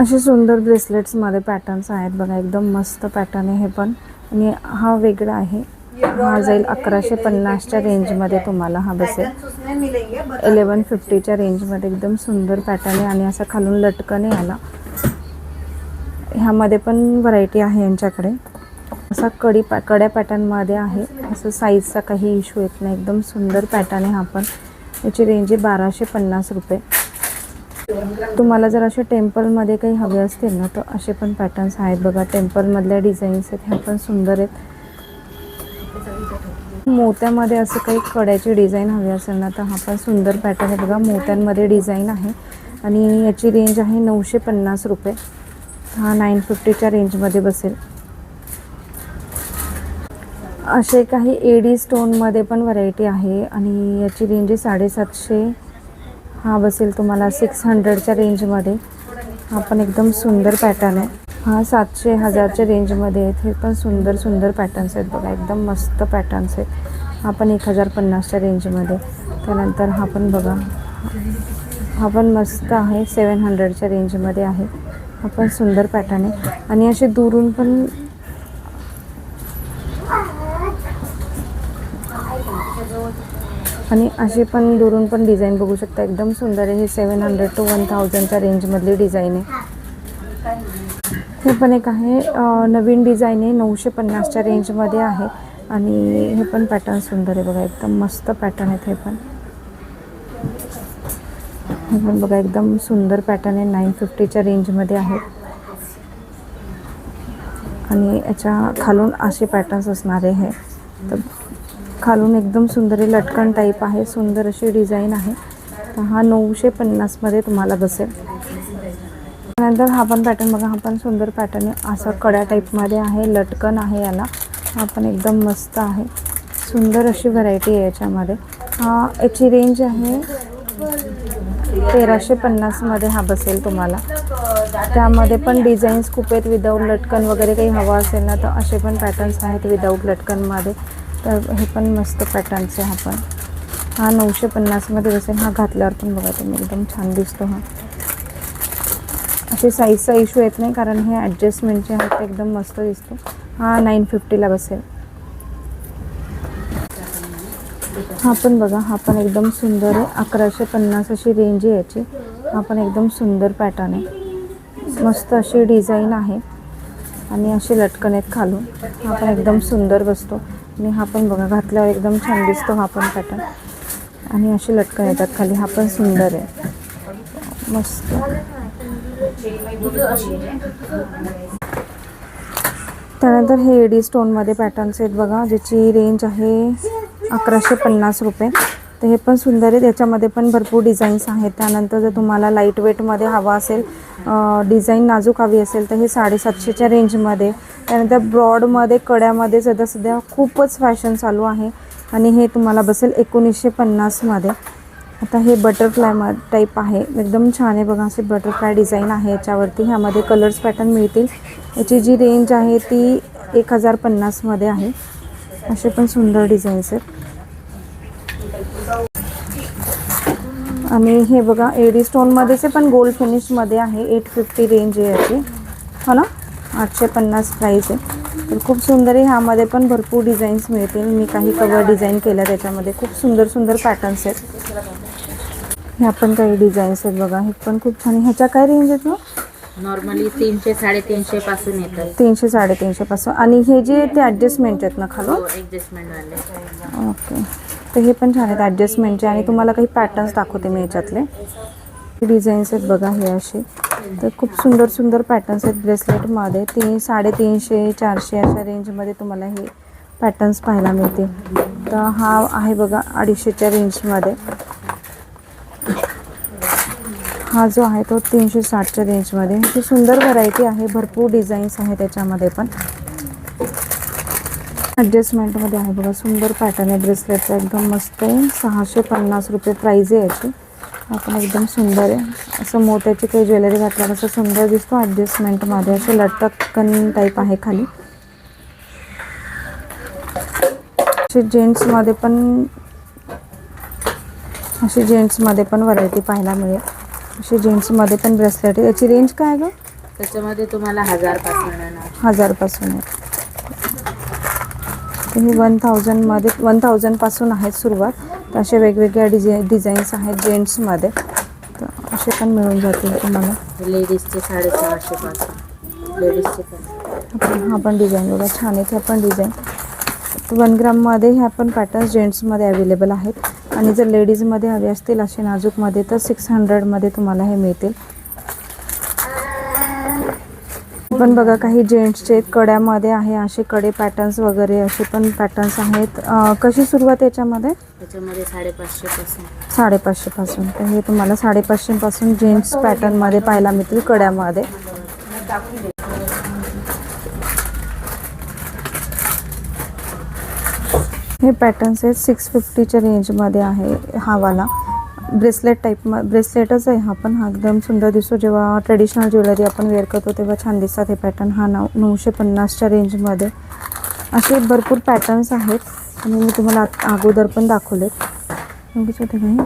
असे सुंदर ब्रेसलेट्समध्ये पॅटर्न्स आहेत बघा, एकदम मस्त पॅटर्न आहे हे पण. आणि हा वेगळा आहे, हा जाईल 1150च्या रेंजमध्ये तुम्हाला हा बसेल. 1150च्या रेंजमध्ये एकदम सुंदर पॅटर्न आहे. आणि असा खालून लटकन आहे याला. ह्यामध्ये पण व्हरायटी आहे यांच्याकडे. असा कड्या पॅटर्नमध्ये आहे. असं साईजचा काही इश्यू येत नाही, एकदम सुंदर पॅटर्न आहे हा पण. याची रेंज आहे 1250 रुपये. तुम्हाला जर असे टेम्पलमध्ये काही हवे असतील ना तर असे पण पॅटर्न्स आहेत बघा. टेम्पलमधल्या डिझाईन्स आहेत, ह्या पण सुंदर आहेत. मोत्यामध्ये असं काही कड्याची डिझाईन हवी असेल ना तर हा पण सुंदर पॅटर्न आहे बघा. मोत्यांमध्ये डिझाईन आहे आणि याची रेंज आहे 950 रुपये. हा 950च्या रेंजमध्ये बसेल. असे काही एडी स्टोनमध्ये पण व्हरायटी आहे आणि याची रेंज आहे 750. हा बसेल तुम्हाला 600च्या रेंजमध्ये. हा पण एकदम सुंदर पॅटर्न आहे. हा 700 1000च्या रेंजमध्ये आहेत. हे पण सुंदर सुंदर पॅटर्न्स आहेत बघा, एकदम मस्त पॅटर्न्स आहेत. हा पण 1050च्या रेंजमध्ये. त्यानंतर हा पण बघा, हा पण मस्त आहे, 700च्या रेंजमध्ये आहे. हा पण सुंदर पॅटर्न आहे. आणि असे दुरून पण दुरून पण डिझाईन बघू शकता, एकदम सुंदर आहे. हे 700 to 1000च्या रेंजमधली डिझाईन आहे. हे पण एक आहे, नवीन डिझाईन आहे, 950च्या रेंजमध्ये आहे. आणि हे पण पॅटर्न सुंदर आहे बघा, एकदम मस्त पॅटर्न आहेत हे पण बघा, एकदम सुंदर पॅटर्न आहे. 950च्या रेंजमध्ये आहे. आणि याच्या खालून असे पॅटर्न्स असणार आहे. तर खालून एकदम सुंदर आहे, लटकन टाईप आहे, सुंदर अशी डिझाईन आहे. तर हा 950मध्ये तुम्हाला बसेल. त्यानंतर हा पण पॅटर्न बघा, हा पण सुंदर पॅटर्न आहे. असा कडा टाईपमध्ये आहे, लटकन आहे याला. हा पण एकदम मस्त आहे, सुंदर अशी व्हरायटी आहे याच्यामध्ये. याची रेंज आहे 1350मध्ये हा बसेल तुम्हाला. त्यामध्ये पण डिझाईन्स खूप आहेत. विदाऊट लटकन वगैरे काही हवा असेल ना तर असे पण पॅटर्न्स आहेत विदाऊट लटकनमध्ये. तर हे पण मस्त पॅटर्न्स आहे. हा 950मध्ये बसेल. हा घातल्यावर पण बघा तुम्ही एकदम छान दिसतो. हा असे साईजचा इश्यू येत नाही कारण हे ॲडजस्टमेंटचे आहेत, एकदम मस्त दिसतो. हा 950ला बसेल. हा पण बघा, हा पण एकदम सुंदर आहे, 1150 अशी रेंज आहे याची. हा पण एकदम सुंदर पॅटर्न आहे, मस्त अशी डिझाईन आहे आणि असे लटकन आहेत खालून. हा पण एकदम सुंदर बसतो. आणि हा पण बघा, घातल्यावर एकदम छान दिसतो हा पण पॅटर्न. आणि असे लटकन येतात खाली. हा पण सुंदर आहे, मस्त. त्यानंतर हे एडी स्टोनमध्ये पॅटर्न्स आहेत बघा, ज्याची रेंज आहे 1150 रुपये. तर हे पण सुंदर आहे, त्याच्यामध्ये पण भरपूर डिझाईन्स आहेत. त्यानंतर जर तुम्हाला लाईट वेटमध्ये हवा असेल, डिझाईन नाजूक हवी असेल तर हे 750च्या रेंजमध्ये. त्यानंतर ब्रॉडमध्ये कड्यामध्ये सध्या खूपच फॅशन चालू आहे आणि हे तुम्हाला बसेल 1950मध्ये. आता हे बटरफ्लाय टाईप आहे, एकदम छान आहे बघा. असे बटरफ्लाय डिझाईन आहे याच्यावरती. ह्यामध्ये कलर्स पॅटर्न मिळतील. याची जी रेंज आहे ती 1050मध्ये आहे. असे पण सुंदर डिझाईन्स आहेत. आणि हे बघा, एडी स्टोनमध्येच पण गोल्ड फिनिशमध्ये आहे. 850 रेंज आहे याची, हो ना, 850 प्राईस आहे. तर खूप सुंदर आहे. ह्यामध्ये पण भरपूर डिझाईन्स मिळतील. मी काही कवर डिझाईन केल्या त्याच्यामध्ये. खूप सुंदर सुंदर पॅटर्न्स आहेत. ह्या पण काही डिझाईन्स आहेत बघा, हे पण खूप छान आहे. ह्याच्या काय रेंज आहेत मग? नॉर्मली 300 350 पासून येतात. 300 350 पासून. आणि हे जे ते ॲडजस्टमेंट आहेत ना खालून? ॲडजस्टमेंट वाले. ओके, तर हे पण छान आहेत ॲडजस्टमेंटचे. आणि तुम्हाला काही पॅटर्न्स दाखवते मी याच्यातले. डिझाईन्स आहेत बघा हे असे. तर खूप सुंदर सुंदर पॅटर्न्स आहेत ब्रेसलेटमध्ये. 350 400 अशा रेंजमध्ये तुम्हाला हे पॅटर्न्स पाहायला मिळतील. तर हा आहे बघा 250च्या रेंजमध्ये. हा जो आहे तो 360च्या रेंजमध्ये. ही सुंदर व्हरायटी आहे, भरपूर डिझाईन्स आहे त्याच्यामध्ये पण. ॲडजस्टमेंटमध्ये आहे बघा, सुंदर पॅटर्न आहे ब्रेसलेटचा, एकदम मस्त आहे. 650 रुपये प्राईज आहे याची. हा पण एकदम सुंदर आहे. असं मोत्याची काही ज्वेलरी घातल्यावर असं सुंदर दिसतो. ॲडजस्टमेंटमध्ये असे लटकन टाईप आहे खाली. असे जेंट्समध्ये पण व्हरायटी पाहायला मिळेल. असे जेंट्समध्ये पण ब्रेसलेट आहे. याची रेंज काय आहे गं? त्याच्यामध्ये तुम्हाला 1000 पासून येणार. 1000पासून आहे. तर हे 1000मध्ये 1000पासून आहेत सुरुवात. तर असे वेगवेगळ्या डिझाईन्स आहेत जेंट्समध्ये, तर असे पण मिळून जातील तुम्हाला. लेडीजचे 650 पासून. लेडीजचे पण हा पण डिझाईन बघा छान आहे. ह्या पण डिझाईन 1 ग्राममध्ये ह्या पण पॅटर्न्स जेंट्समध्ये अवेलेबल आहेत. आणि जर लेडीजमध्ये हवे असतील असे नाजूकमध्ये तर 600मध्ये तुम्हाला हे मिळतील. पण बघा काही जेंट्सचे कड्यामध्ये आहे, असे कडे पॅटर्न्स वगैरे असे पण पॅटर्न्स आहेत. कशी सुरुवात याच्यामध्ये? त्याच्यामध्ये 550 पासून. 550पासून. तर हे तुम्हाला 550पासून जेंट्स पॅटर्नमध्ये पाहायला मिळतील कड्यामध्ये. हे पॅटर्न्स आहेत 650च्या रेंजमध्ये आहे. हा वाला ब्रेसलेट टाईप ब्रेसलेटच आहे हा पण. हा एकदम सुंदर दिसतो. जेव्हा ट्रेडिशनल ज्वेलरी आपण वेअर करतो तेव्हा छान दिसतात हे पॅटर्न. हा 950च्या रेंजमध्ये. असे भरपूर पॅटर्न्स आहेत आणि मी तुम्हाला अगोदर पण दाखवलेत. बघू शकता काही